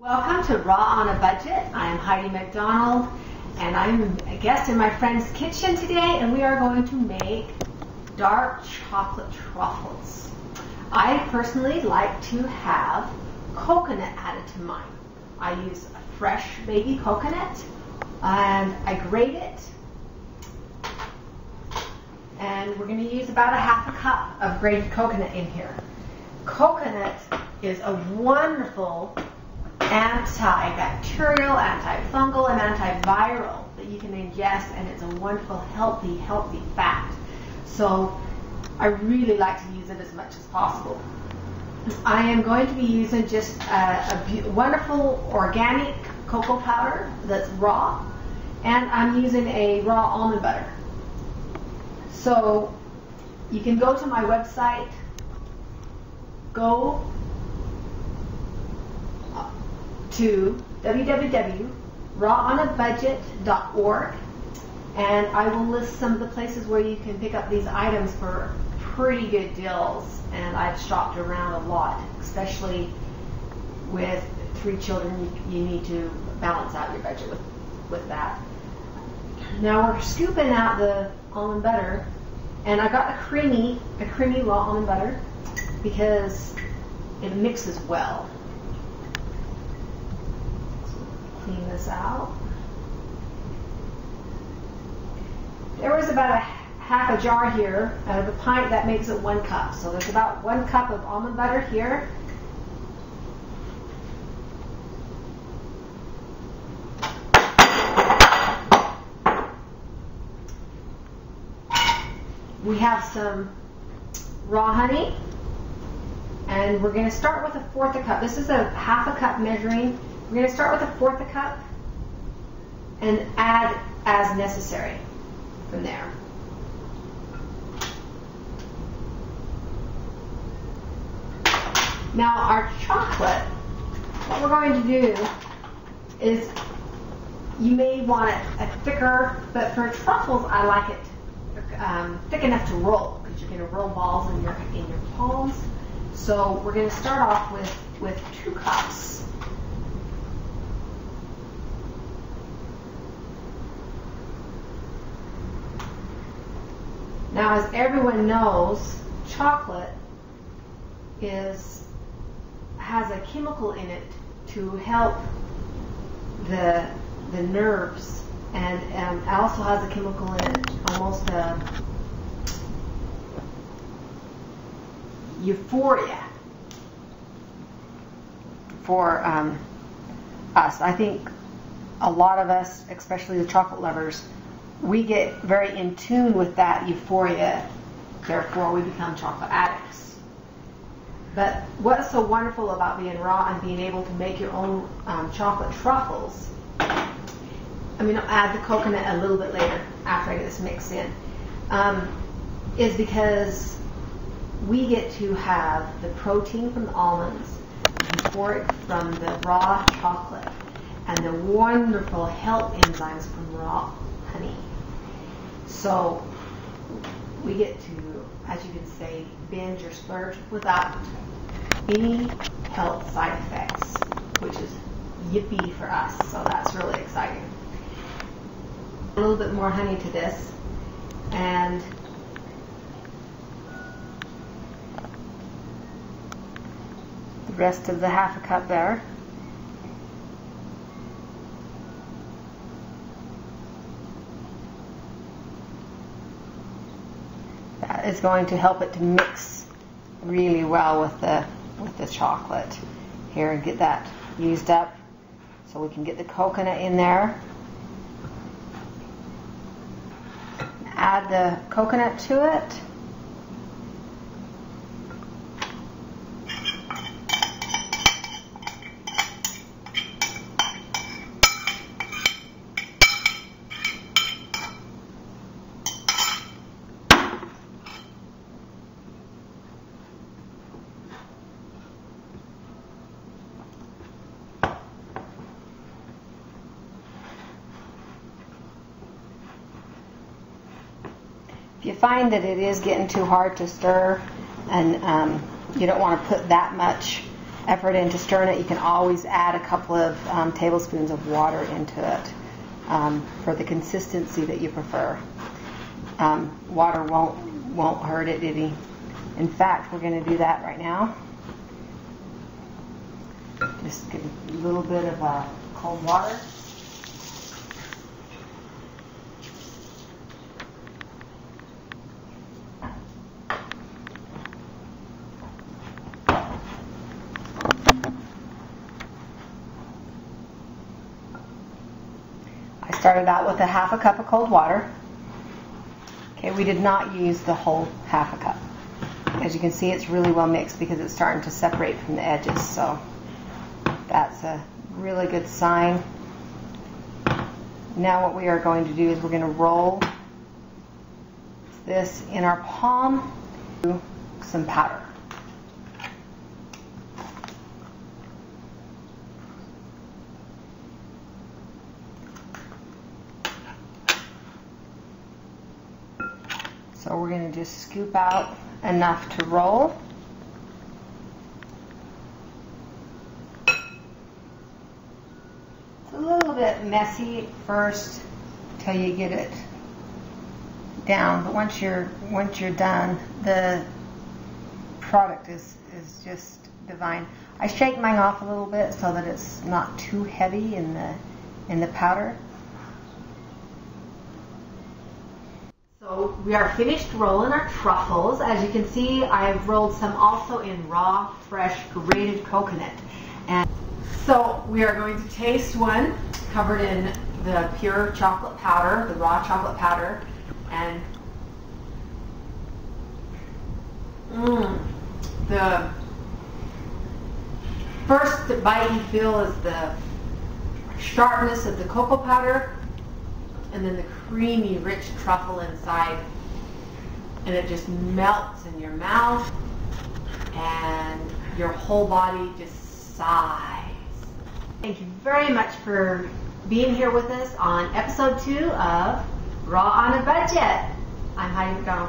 Welcome to Raw on a Budget. I am Heidi McDonald, and I'm a guest in my friend's kitchen today, and we are going to make dark chocolate truffles. I personally like to have coconut added to mine. I use a fresh baby coconut, and I grate it, and we're going to use about a half a cup of grated coconut in here. Coconut is a wonderful antibacterial, antifungal, and antiviral that you can ingest, and it's a wonderful, healthy fat. So I really like to use it as much as possible. I am going to be using just a wonderful organic cocoa powder that's raw, and I'm using a raw almond butter. So you can go to my website, go to www.rawaonabudget.org, and I will list some of the places where you can pick up these items for pretty good deals. And I've shopped around a lot, especially with 3 children. You need to balance out your budget with that. Now we're scooping out the almond butter, and I got a creamy raw almond butter because it mixes well. Clean this out. There was about a half a jar here out of a pint. That makes it 1 cup. So there's about 1 cup of almond butter here. We have some raw honey, and we're going to start with 1/4 a cup. This is a half a cup measuring. We're going to start with 1/4 a cup and add as necessary from there. Now our chocolate, what we're going to do is, you may want it thicker, but for truffles I like it thick enough to roll, because you're going to roll balls in your palms. So we're going to start off with 2 cups. Now, as everyone knows, chocolate has a chemical in it to help the nerves, and it also has a chemical in it, almost euphoria for us. I think a lot of us, especially the chocolate lovers, we get very in tune with that euphoria, therefore we become chocolate addicts. But what's so wonderful about being raw and being able to make your own chocolate truffles, I'm going to add the coconut a little bit later after I get this mixed in, is because we get to have the protein from the almonds, the euphoric from the raw chocolate, and the wonderful health enzymes from raw honey. So we get to, as you could say, binge or splurge without any health side effects, which is yippee for us. So that's really exciting. A little bit more honey to this, and the rest of the half a cup there. That is going to help it to mix really well with the chocolate. Here, and get that used up so we can get the coconut in there. Add the coconut to it. If you find that it is getting too hard to stir, and you don't want to put that much effort into stirring it, you can always add a couple of tablespoons of water into it for the consistency that you prefer. Water won't hurt it any. In fact, we're going to do that right now. Just give a little bit of cold water. I started out with a half a cup of cold water. Okay, we did not use the whole half a cup. As you can see, it's really well mixed because it's starting to separate from the edges, so that's a really good sign. Now what we are going to do is we're going to roll this in our palm to some powder. So we're going to just scoop out enough to roll. It's a little bit messy at first till you get it down, but once you're done, the product is just divine. I shake mine off a little bit so that it's not too heavy in the powder. So we are finished rolling our truffles. As you can see, I've rolled some also in raw, fresh, grated coconut. And so we are going to taste one covered in the pure chocolate powder, the raw chocolate powder. And the first bite you feel is the sharpness of the cocoa powder, and then the creamy, rich truffle inside, and it just melts in your mouth, and your whole body just sighs. Thank you very much for being here with us on episode 2 of Raw on a Budget. I'm Heidi McDonald.